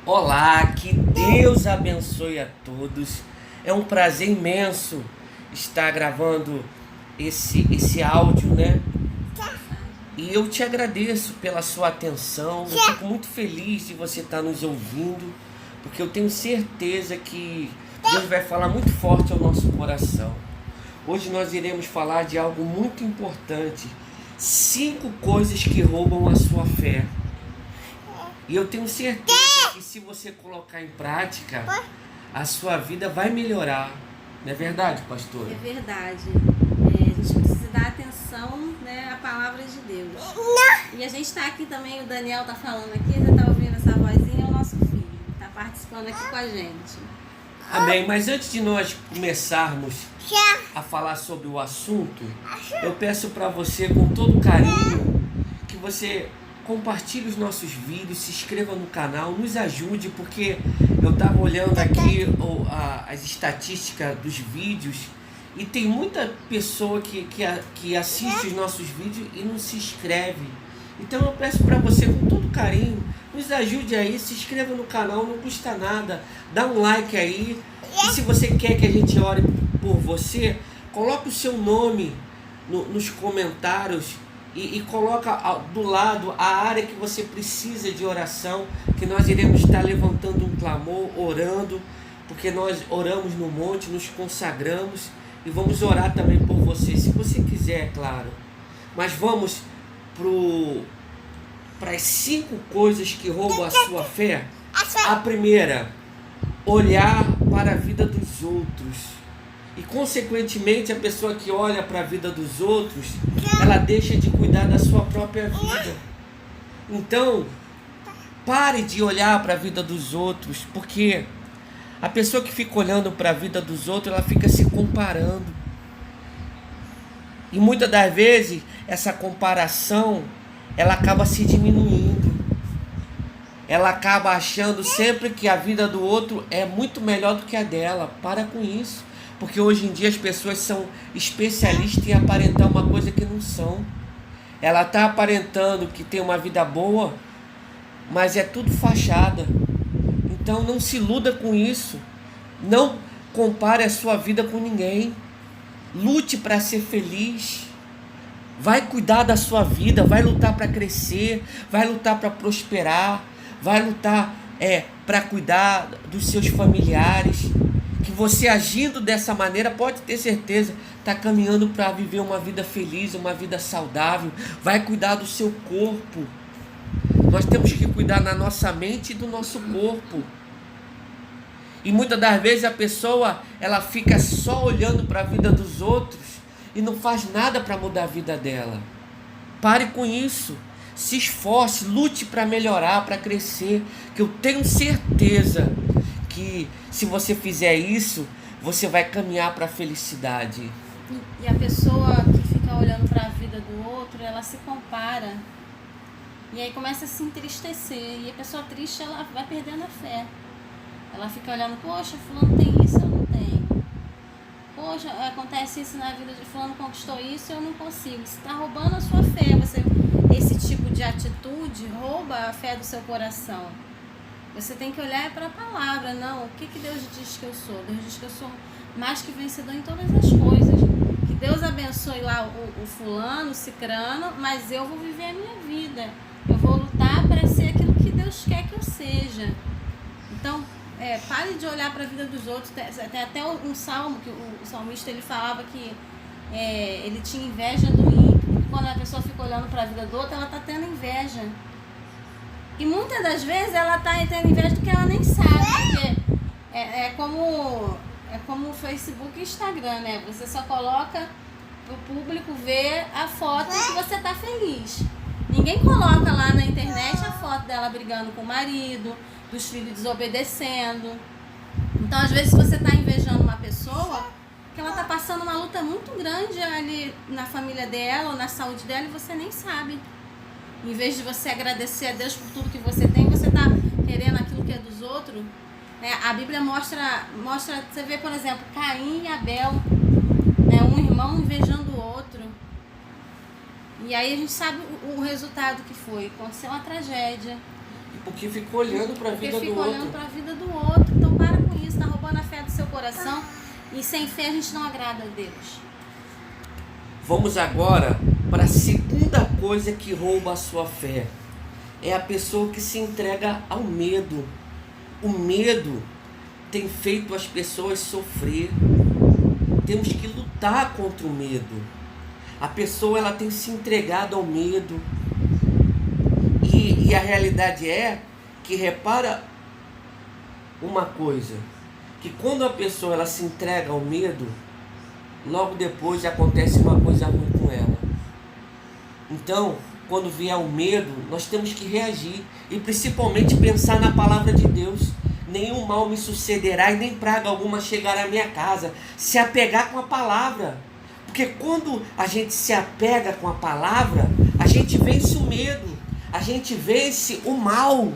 Olá, que Deus abençoe a todos. É um prazer imenso estar gravando esse áudio, né? E eu te agradeço pela sua atenção. Eu fico muito feliz de você estar nos ouvindo, porque eu tenho certeza que Deus vai falar muito forte ao nosso coração. Hoje nós iremos falar de algo muito importante: 5 coisas que roubam a sua fé. E eu tenho certeza que se você colocar em prática, a sua vida vai melhorar. Não é verdade, pastora? É verdade. A gente precisa dar atenção, né, à palavra de Deus. E a gente está aqui também, o Daniel está falando aqui, você está ouvindo essa vozinha, é o nosso filho. Está participando aqui com a gente. Amém. Mas antes de nós começarmos a falar sobre o assunto, eu peço para você, com todo carinho, que você compartilhe os nossos vídeos, se inscreva no canal, nos ajude, porque eu estava olhando aqui as estatísticas dos vídeos e tem muita pessoa que assiste os nossos vídeos e não se inscreve. Então eu peço para você, com todo carinho, nos ajude aí, se inscreva no canal, não custa nada, dá um like aí. E se você quer que a gente ore por você, coloque o seu nome nos comentários e coloca do lado a área que você precisa de oração, que nós iremos estar levantando um clamor, orando, porque nós oramos no monte, nos consagramos e vamos orar também por você, se você quiser, é claro. Mas vamos para as 5 coisas que roubam a sua fé. A primeira: olhar para a vida dos outros. E consequentemente, a pessoa que olha para a vida dos outros, ela deixa de cuidar da sua própria vida. Então, pare de olhar para a vida dos outros, porque a pessoa que fica olhando para a vida dos outros, ela fica se comparando. E muitas das vezes, essa comparação, ela acaba se diminuindo. Ela acaba achando sempre que a vida do outro é muito melhor do que a dela. Para com isso. Porque hoje em dia as pessoas são especialistas em aparentar uma coisa que não são. Ela está aparentando que tem uma vida boa, mas é tudo fachada. Então não se iluda com isso. Não compare a sua vida com ninguém. Lute para ser feliz. Vai cuidar da sua vida, vai lutar para crescer, vai lutar para prosperar, vai lutar para cuidar dos seus familiares. Que você agindo dessa maneira, pode ter certeza, está caminhando para viver uma vida feliz, uma vida saudável. Vai cuidar do seu corpo. Nós temos que cuidar da nossa mente e do nosso corpo. E muitas das vezes a pessoa, ela fica só olhando para a vida dos outros e não faz nada para mudar a vida dela. Pare com isso. Se esforce, lute para melhorar, para crescer. Que eu tenho certeza que se você fizer isso, você vai caminhar para a felicidade. E a pessoa que fica olhando para a vida do outro, ela se compara. E aí começa a se entristecer. E a pessoa triste, ela vai perdendo a fé. Ela fica olhando, poxa, fulano tem isso, eu não tenho. Poxa, acontece isso na vida de fulano, conquistou isso, eu não consigo. Você está roubando a sua fé. Esse tipo de atitude rouba a fé do seu coração. Você tem que olhar para a palavra. Não, o que Deus diz que eu sou? Deus diz que eu sou mais que vencedor em todas as coisas. Que Deus abençoe lá o fulano, o cicrano, mas eu vou viver a minha vida. Eu vou lutar para ser aquilo que Deus quer que eu seja. Então, pare de olhar para a vida dos outros. Tem até um salmo que o salmista ele falava que ele tinha inveja do ímpio. Quando a pessoa fica olhando para a vida do outro, ela está tendo inveja. E muitas das vezes ela está tendo inveja do que ela nem sabe. Porque é como o Facebook e Instagram, né? Você só coloca para o público ver a foto que você está feliz. Ninguém coloca lá na internet a foto dela brigando com o marido, dos filhos desobedecendo. Então, às vezes, você está invejando uma pessoa que ela está passando uma luta muito grande ali na família dela ou na saúde dela e você nem sabe. Em vez de você agradecer a Deus por tudo que você tem, você está querendo aquilo que é dos outros. Né? A Bíblia mostra, você vê, por exemplo, Caim e Abel, né? Um irmão invejando o outro. E aí a gente sabe o resultado que foi. Aconteceu uma tragédia. E porque ficou olhando para a vida do outro. Porque fica olhando para a vida do outro. Então para com isso, está roubando a fé do seu coração. E sem fé a gente não agrada a Deus. Vamos agora para a segunda coisa que rouba a sua fé. É a pessoa que se entrega ao medo. O medo tem feito as pessoas sofrer. Temos que lutar contra o medo. A pessoa ela tem se entregado ao medo. E a realidade é que, repara uma coisa, que quando a pessoa ela se entrega ao medo, logo depois acontece uma coisa ruim com ela. Então, quando vier o medo, nós temos que reagir e principalmente pensar na palavra de Deus. Nenhum mal me sucederá e nem praga alguma chegará à minha casa. Se apegar com a palavra. Porque quando a gente se apega com a palavra, a gente vence o medo, a gente vence o mal.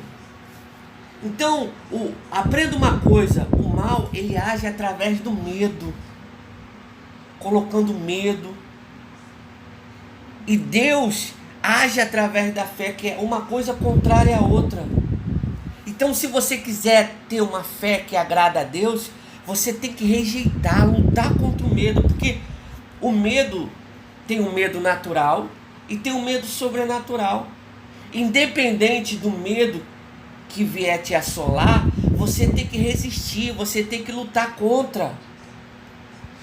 Então, aprenda uma coisa, o mal ele age através do medo, colocando medo. E Deus age através da fé, que é uma coisa contrária à outra. Então, se você quiser ter uma fé que agrada a Deus, você tem que rejeitar, lutar contra o medo, porque o medo tem um medo natural e tem um medo sobrenatural. Independente do medo que vier te assolar, você tem que resistir, você tem que lutar contra.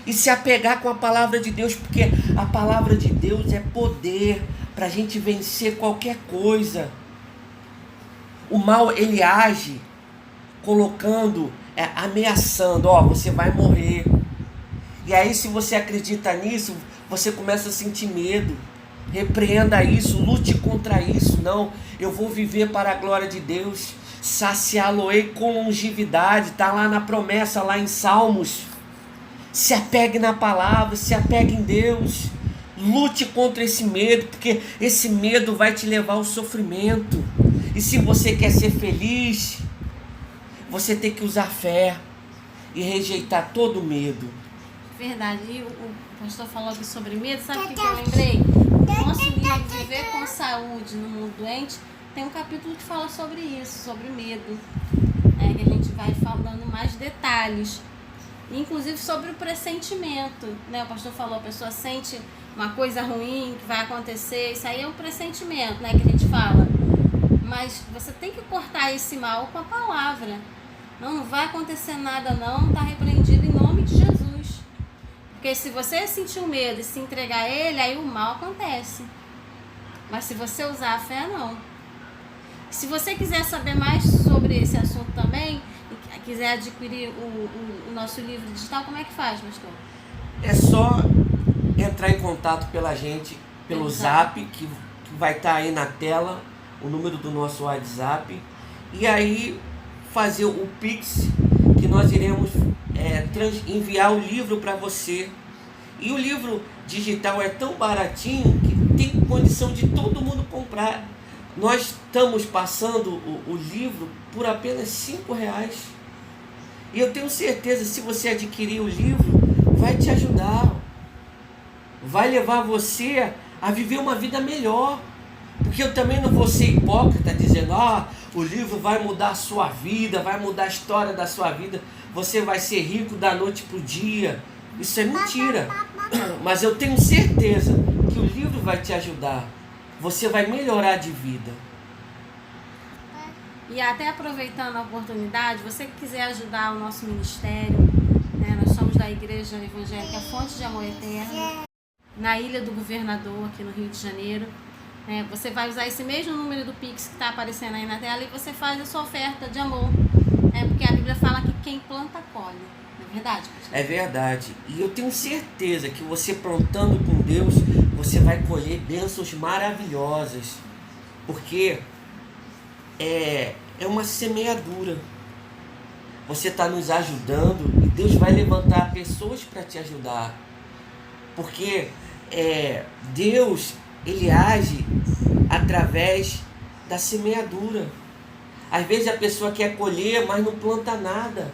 E se apegar com a palavra de Deus, porque a palavra de Deus é poder para a gente vencer qualquer coisa. O mal ele age colocando, ameaçando, você vai morrer. E aí se você acredita nisso, você começa a sentir medo. Repreenda isso, lute contra isso. Não, eu vou viver para a glória de Deus. Saciá-lo-ei com longevidade. Está lá na promessa, lá em Salmos. Se apegue na palavra, se apegue em Deus. Lute contra esse medo, porque esse medo vai te levar ao sofrimento. E se você quer ser feliz, você tem que usar fé e rejeitar todo medo. Verdade. E o pastor falou aqui sobre medo. Sabe o que eu lembrei? O nosso livro Viver com Saúde no Mundo Doente tem um capítulo que fala sobre isso, sobre medo. Que a gente vai falando mais detalhes. Inclusive sobre o pressentimento. O pastor falou, a pessoa sente uma coisa ruim que vai acontecer. Isso aí é um pressentimento, que a gente fala. Mas você tem que cortar esse mal com a palavra. Não vai acontecer nada não, está repreendido em nome de Jesus. Porque se você sentir o medo e se entregar a ele, aí o mal acontece. Mas se você usar a fé, não. Se você quiser saber mais sobre esse assunto também, e quiser adquirir o nosso livro digital, como é que faz, pastor? É só entrar em contato pela gente, pelo Zap, que vai estar aí na tela, o número do nosso WhatsApp. E aí fazer o Pix, que nós iremos enviar o livro para você. E o livro digital é tão baratinho que tem condição de todo mundo comprar. Nós estamos passando o livro por apenas R$5. E eu tenho certeza, se você adquirir o livro, vai te ajudar. Vai levar você a viver uma vida melhor. Porque eu também não vou ser hipócrita dizendo, o livro vai mudar a sua vida, vai mudar a história da sua vida. Você vai ser rico da noite para o dia. Isso é mentira. Mas eu tenho certeza que o livro vai te ajudar. Você vai melhorar de vida. E até aproveitando a oportunidade, você que quiser ajudar o nosso ministério, nós somos da Igreja Evangélica Fonte de Amor Eterno, na Ilha do Governador, aqui no Rio de Janeiro. Você vai usar esse mesmo número do Pix que está aparecendo aí na tela e você faz a sua oferta de amor. Porque a Bíblia fala que quem planta, colhe. Não é verdade, pastor? É verdade. E eu tenho certeza que você plantando com Deus, você vai colher bênçãos maravilhosas. Porque é uma semeadura. Você está nos ajudando e Deus vai levantar pessoas para te ajudar. Porque Deus, Ele age através da semeadura. Às vezes a pessoa quer colher, mas não planta nada.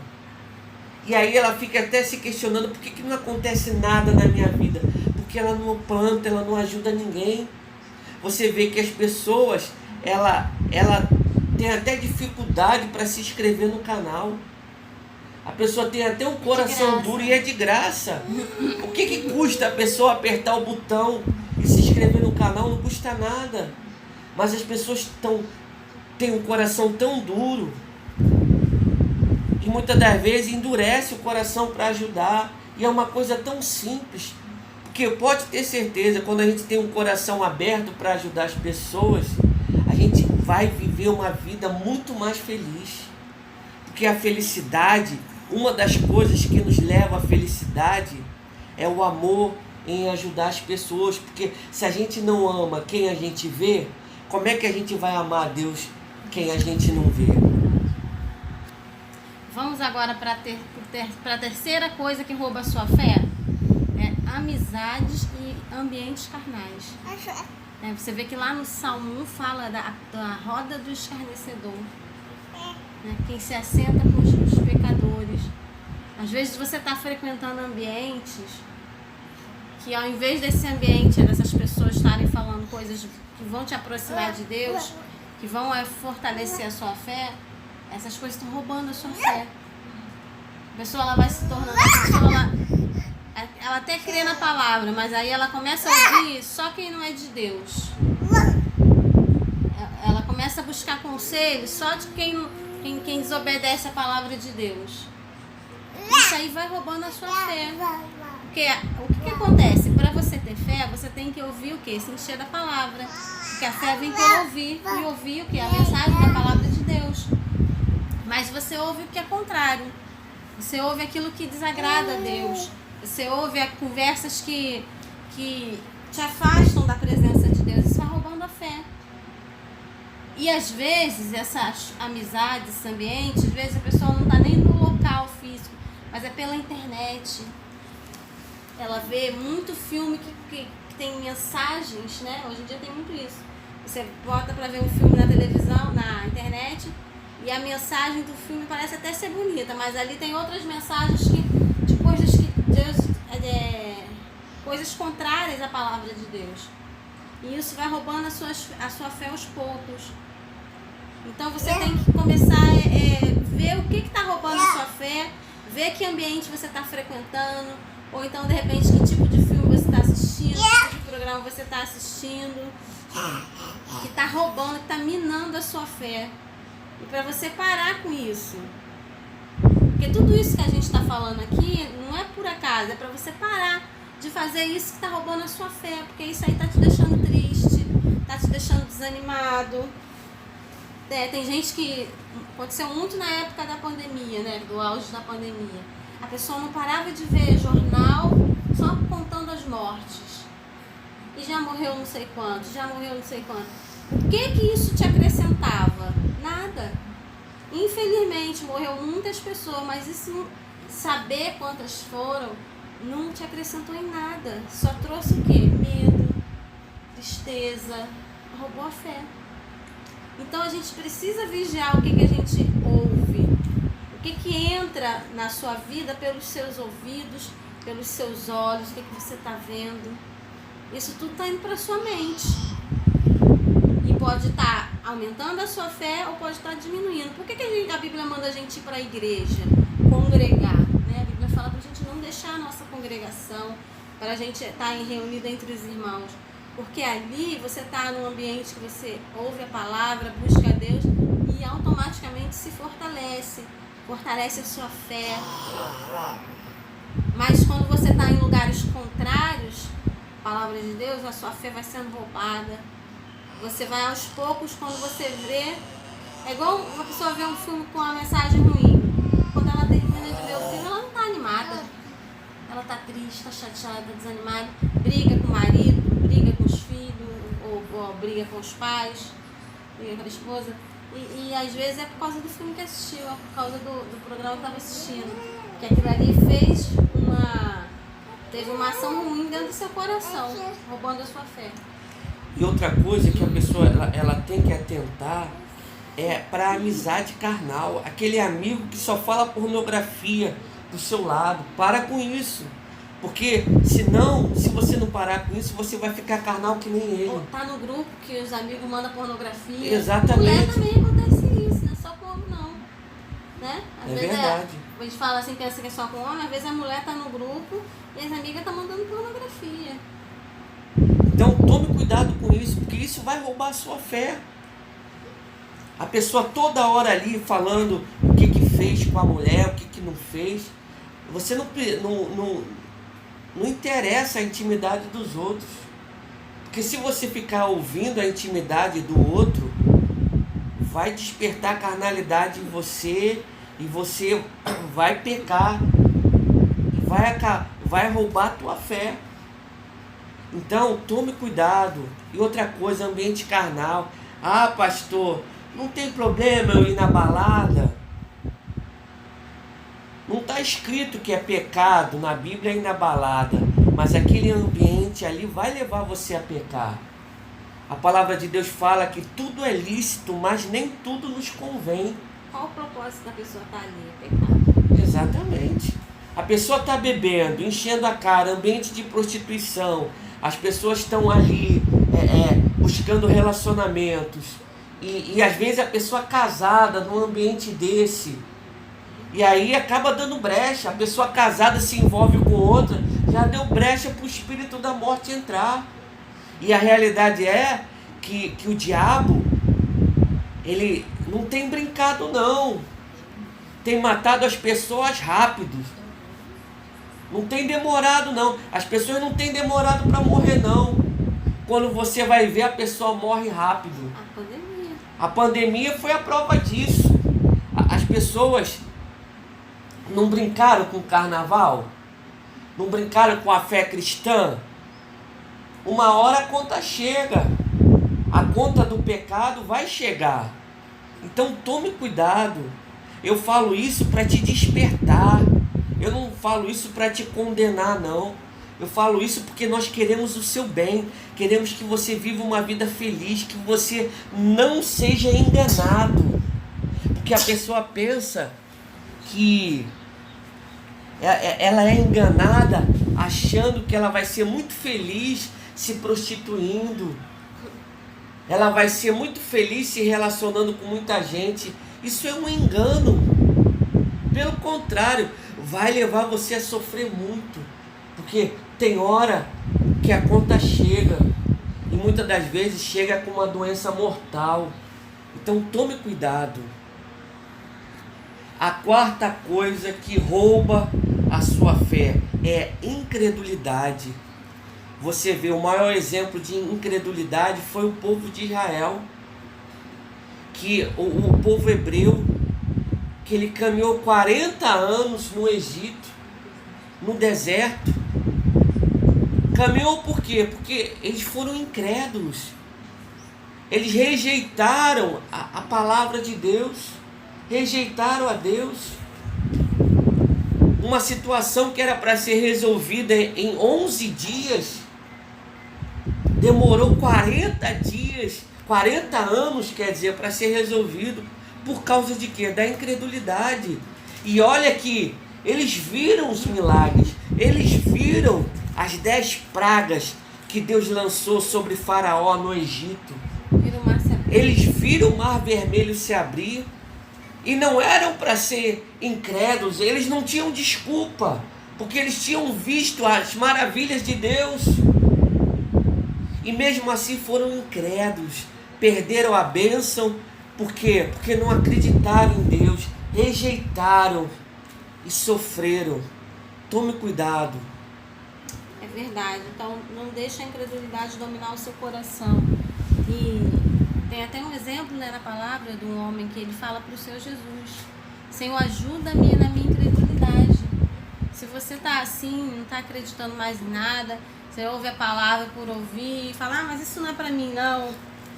E aí ela fica até se questionando, por que não acontece nada na minha vida? Porque ela não planta, ela não ajuda ninguém. Você vê que as pessoas, ela tem até dificuldade para se inscrever no canal. A pessoa tem até um coração duro e é de graça. O que custa a pessoa apertar o botão e se inscrever no canal? Não custa nada. Mas as pessoas têm um coração tão duro que muitas das vezes endurece o coração para ajudar. E é uma coisa tão simples. Porque pode ter certeza, quando a gente tem um coração aberto para ajudar as pessoas, a gente vai viver uma vida muito mais feliz. Porque a felicidade, uma das coisas que nos leva à felicidade é o amor em ajudar as pessoas. Porque se a gente não ama quem a gente vê, como é que a gente vai amar a Deus quem a gente não vê? Vamos agora para a terceira coisa que rouba a sua fé. Amizades e ambientes carnais. Você vê que lá no Salmo 1 fala da roda do escarnecedor. Quem se assenta com os pecadores. Às vezes você está frequentando ambientes que, ao invés desse ambiente, dessas pessoas estarem falando coisas que vão te aproximar de Deus, que vão fortalecer a sua fé, essas coisas estão roubando a sua fé. A pessoa ela vai se tornando... Ela até crê na palavra, mas aí ela começa a ouvir só quem não é de Deus. Ela começa a buscar conselhos só de quem desobedece a palavra de Deus. Isso aí vai roubando a sua fé. Porque o que acontece? Para você ter fé, você tem que ouvir o quê? Se encher da palavra. Porque a fé vem pelo ouvir. E ouvir o quê? A mensagem da palavra de Deus. Mas você ouve o que é contrário. Você ouve aquilo que desagrada a Deus. Você ouve conversas que te afastam da presença de Deus. Isso vai roubando a fé. E às vezes, essas amizades, esse ambiente, às vezes a pessoa não está nem no local físico, mas é pela internet. Ela vê muito filme que tem mensagens, né? Hoje em dia tem muito isso. Você bota para ver um filme na televisão, na internet, e a mensagem do filme parece até ser bonita, mas ali tem outras mensagens de coisas que Deus... coisas contrárias à palavra de Deus. E isso vai roubando a sua fé aos poucos. Então você tem que começar a ver o que está roubando a sua fé, ver que ambiente você está frequentando, ou então de repente que tipo de filme você está assistindo, que tipo de programa você está assistindo, que está roubando, que está minando a sua fé. E para você parar com isso. Porque tudo isso que a gente está falando aqui não é por acaso, é para você parar de fazer isso que está roubando a sua fé, porque isso aí está te deixando triste, está te deixando desanimado. Tem gente que aconteceu muito na época da pandemia, né, do auge da pandemia. A pessoa não parava de ver jornal só contando as mortes. E já morreu não sei quanto, já morreu não sei quanto. O que isso te acrescentava? Nada. Infelizmente morreu muitas pessoas, mas isso, saber quantas foram, não te acrescentou em nada. Só trouxe o quê? Medo, tristeza, roubou a fé. Então a gente precisa vigiar o que a gente ouve, o que entra na sua vida pelos seus ouvidos, pelos seus olhos, o que você está vendo. Isso tudo está indo para a sua mente. E pode estar aumentando a sua fé ou pode estar diminuindo. Por que a Bíblia manda a gente ir para a igreja, congregar? Né? A Bíblia fala para a gente não deixar a nossa congregação, para a gente estar reunido entre os irmãos. Porque ali você está num ambiente que você ouve a palavra, busca a Deus e automaticamente se fortalece a sua fé. Mas quando você está em lugares contrários à palavra de Deus, a sua fé vai sendo roubada. Você vai aos poucos, quando você vê... É igual uma pessoa vê um filme com uma mensagem ruim. Quando ela termina de ver o filme, ela não está animada. Ela está triste, está chateada, desanimada. Briga com o marido, briga com os filhos, ou briga com os pais, briga com a esposa. E às vezes é por causa do filme que assistiu, é por causa do programa que estava assistindo. Que aquilo ali teve uma ação ruim dentro do seu coração, roubando a sua fé. E outra coisa que a pessoa ela tem que atentar é para a amizade carnal. Aquele amigo que só fala pornografia do seu lado. Para com isso. Porque senão, se você não parar com isso, você vai ficar carnal que nem ele. Ou tá no grupo que os amigos mandam pornografia. Exatamente. Mulher também acontece vezes verdade. A gente fala assim, pensa que é só com homem, às vezes a mulher tá no grupo e as amigas estão mandando pornografia. Então tome cuidado com isso, porque isso vai roubar a sua fé. A pessoa toda hora ali falando o que fez com a mulher, o que não fez. Você não interessa a intimidade dos outros. Porque se você ficar ouvindo a intimidade do outro, vai despertar carnalidade em você e você vai pecar. Vai roubar a tua fé. Então, tome cuidado. E outra coisa, ambiente carnal. Ah, pastor, não tem problema eu ir na balada. Não está escrito que é pecado na Bíblia ir na balada. Mas aquele ambiente ali vai levar você a pecar. A palavra de Deus fala que tudo é lícito, mas nem tudo nos convém. Qual o propósito da pessoa estar ali? É pecado. Exatamente. A pessoa está bebendo, enchendo a cara, ambiente de prostituição. As pessoas estão ali buscando relacionamentos. E às vezes a pessoa casada num ambiente desse. E aí acaba dando brecha. A pessoa casada se envolve com outra, já deu brecha para o espírito da morte entrar. E a realidade é que o diabo, ele não tem brincado não. Tem matado as pessoas rápido. Não tem demorado não. As pessoas não têm demorado para morrer não. Quando você vai ver, a pessoa morre rápido. A pandemia. A pandemia foi a prova disso. As pessoas não brincaram com o carnaval? Não brincaram com a fé cristã? Uma hora a conta chega. A conta do pecado vai chegar. Então tome cuidado. Eu falo isso para te despertar. Eu não falo isso para te condenar, não. Eu falo isso porque nós queremos o seu bem. Queremos que você viva uma vida feliz, que você não seja enganado. Porque a pessoa pensa que ela é enganada achando que ela vai ser muito feliz se prostituindo. Ela vai ser muito feliz se relacionando com muita gente. Isso é um engano. Pelo contrário, vai levar você a sofrer muito. Porque tem hora que a conta chega. E muitas das vezes chega com uma doença mortal. Então tome cuidado. A quarta coisa que rouba a sua fé é incredulidade. Você vê, o maior exemplo de incredulidade foi o povo de Israel. Que o povo hebreu, que ele caminhou 40 anos no Egito, no deserto. Caminhou por quê? Porque eles foram incrédulos. Eles rejeitaram a palavra de Deus. Rejeitaram a Deus. Uma situação que era para ser resolvida em 11 dias, demorou 40 dias, 40 anos, quer dizer, para ser resolvido. Por causa de quê? Da incredulidade. E olha que eles viram os milagres, eles viram as 10 pragas que Deus lançou sobre Faraó no Egito. Eles viram o mar vermelho se abrir. E não eram para ser incrédulos, eles não tinham desculpa, porque eles tinham visto as maravilhas de Deus. E mesmo assim foram incrédulos, perderam a bênção. Por quê? Porque não acreditaram em Deus, rejeitaram e sofreram. Tome cuidado. É verdade, então não deixe a incredulidade dominar o seu coração. E tem até um exemplo, né, na palavra de um homem que ele fala para o Senhor Jesus: Senhor, ajuda-me na minha incredulidade. Se você está assim, não está acreditando mais em nada, você ouve a palavra por ouvir e fala: mas isso não é para mim não.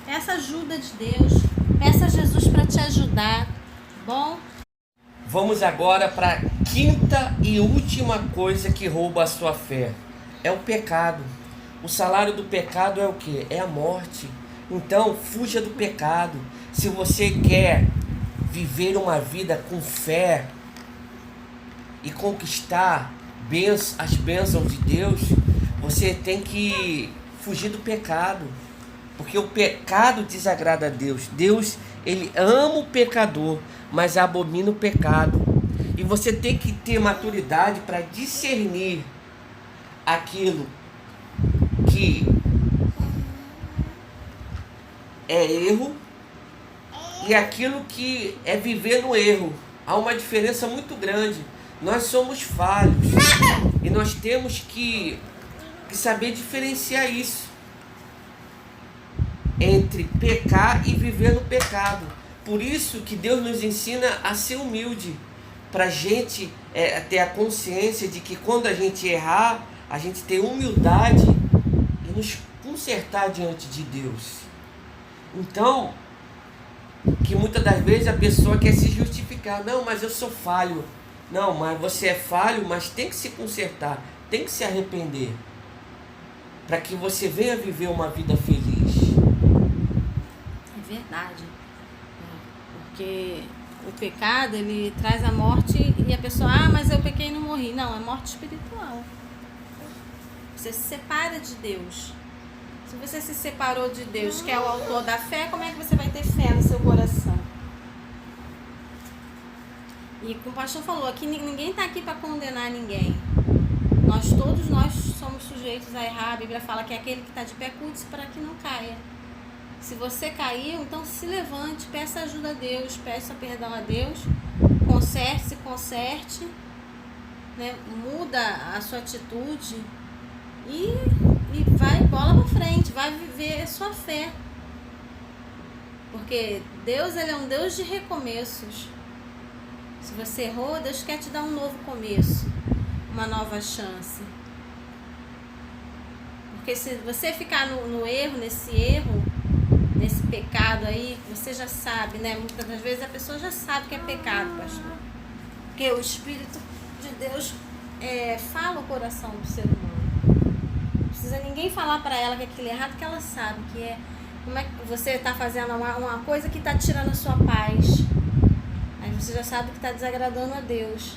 Peça ajuda de Deus, peça a Jesus para te ajudar, bom? Vamos agora para a quinta e última coisa que rouba a sua fé. É o pecado. O salário do pecado é o quê? É a morte. Então, fuja do pecado. Se você quer viver uma vida com fé e conquistar as bênçãos de Deus, você tem que fugir do pecado. Porque o pecado desagrada a Deus. Deus, ele ama o pecador, mas abomina o pecado. E você tem que ter maturidade para discernir aquilo que é erro e aquilo que é viver no erro. Há uma diferença muito grande. Nós somos falhos e nós temos que saber diferenciar isso entre pecar e viver no pecado. Por isso que Deus nos ensina a ser humilde, para a gente ter a consciência de que quando a gente errar, a gente ter humildade e nos consertar diante de Deus. Então, que muitas das vezes a pessoa quer se justificar. Não, mas eu sou falho. Não, mas você é falho, mas tem que se consertar, tem que se arrepender, para que você venha viver uma vida feliz. É verdade. Porque o pecado, ele traz a morte e a pessoa, mas eu pequei e não morri. Não, é morte espiritual. Você se separa de Deus. Se você se separou de Deus, que é o autor da fé, como é que você vai ter fé no seu coração? E como o pastor falou, aqui ninguém está aqui para condenar ninguém. Todos nós somos sujeitos a errar. A Bíblia fala que aquele que está de pé, cuide-se para que não caia. Se você caiu, então se levante, peça ajuda a Deus, peça perdão a Deus, conserte, né? Muda a sua atitude e vai bola pra frente, vai viver a sua fé. Porque Deus, ele é um Deus de recomeços. Se você errou, Deus quer te dar um novo começo, uma nova chance. Porque se você ficar no erro, nesse pecado aí, você já sabe, né? Muitas das vezes a pessoa já sabe que é pecado, pastor. Porque o Espírito de Deus fala o coração do ser humano. Não precisa ninguém falar para ela que aquilo é errado, que ela sabe que é. Como é que você está fazendo uma coisa que está tirando a sua paz? Aí você já sabe que está desagradando a Deus.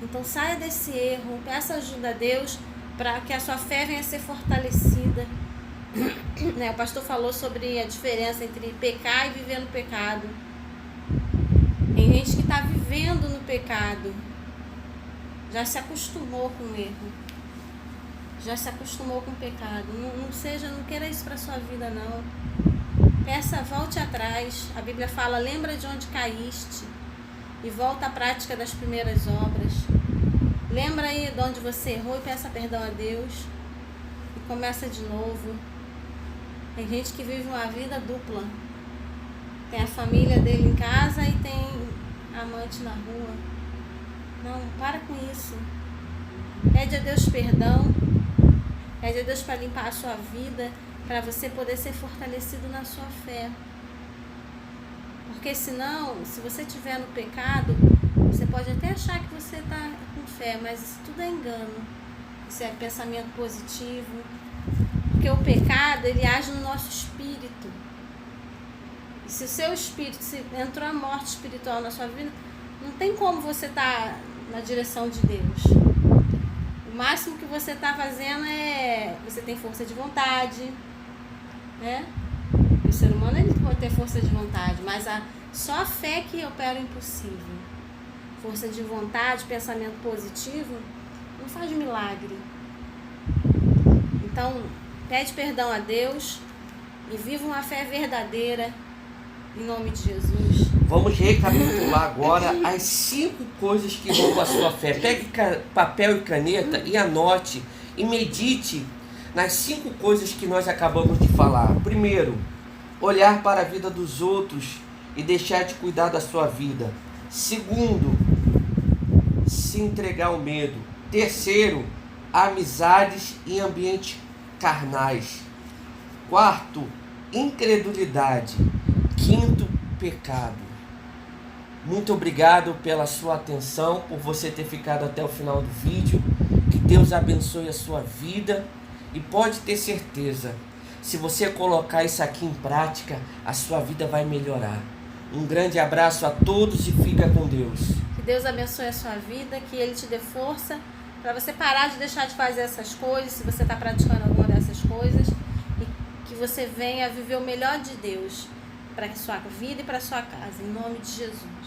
Então saia desse erro, peça ajuda a Deus para que a sua fé venha a ser fortalecida. Né? O pastor falou sobre a diferença entre pecar e viver no pecado. Tem gente que está vivendo no pecado, já se acostumou com o erro, já se acostumou com o pecado. Não queira isso para sua vida, não. Peça, volte atrás. A Bíblia fala, lembra de onde caíste e volta à prática das primeiras obras. Lembra aí de onde você errou e peça perdão a Deus e começa de novo. Tem gente que vive uma vida dupla. Tem a família dele em casa e tem amante na rua. Não, para com isso. Pede a Deus perdão. Pede a Deus para limpar a sua vida, para você poder ser fortalecido na sua fé. Porque senão, se você estiver no pecado, você pode até achar que você está com fé, mas isso tudo é engano. Isso é pensamento positivo. Porque o pecado, ele age no nosso espírito. E se o seu espírito, se entrou a morte espiritual na sua vida, não tem como você estar na direção de Deus. O máximo que você está fazendo você tem força de vontade, né? O ser humano, ele pode ter força de vontade, mas só a fé que opera o impossível. Força de vontade, pensamento positivo, não faz milagre. Então, pede perdão a Deus e viva uma fé verdadeira, em nome de Jesus. Vamos recapitular agora as 5 coisas que roubam a sua fé. Pegue papel e caneta e anote e medite nas 5 coisas que nós acabamos de falar. Primeiro, olhar para a vida dos outros e deixar de cuidar da sua vida. Segundo, se entregar ao medo. Terceiro, amizades e ambientes carnais. Quarto, incredulidade. Quinto, pecado. Muito obrigado pela sua atenção, por você ter ficado até o final do vídeo. Que Deus abençoe a sua vida e pode ter certeza, se você colocar isso aqui em prática, a sua vida vai melhorar. Um grande abraço a todos e fica com Deus. Que Deus abençoe a sua vida, que Ele te dê força para você parar de deixar de fazer essas coisas, se você está praticando alguma dessas coisas, e que você venha viver o melhor de Deus para a sua vida e para a sua casa, em nome de Jesus.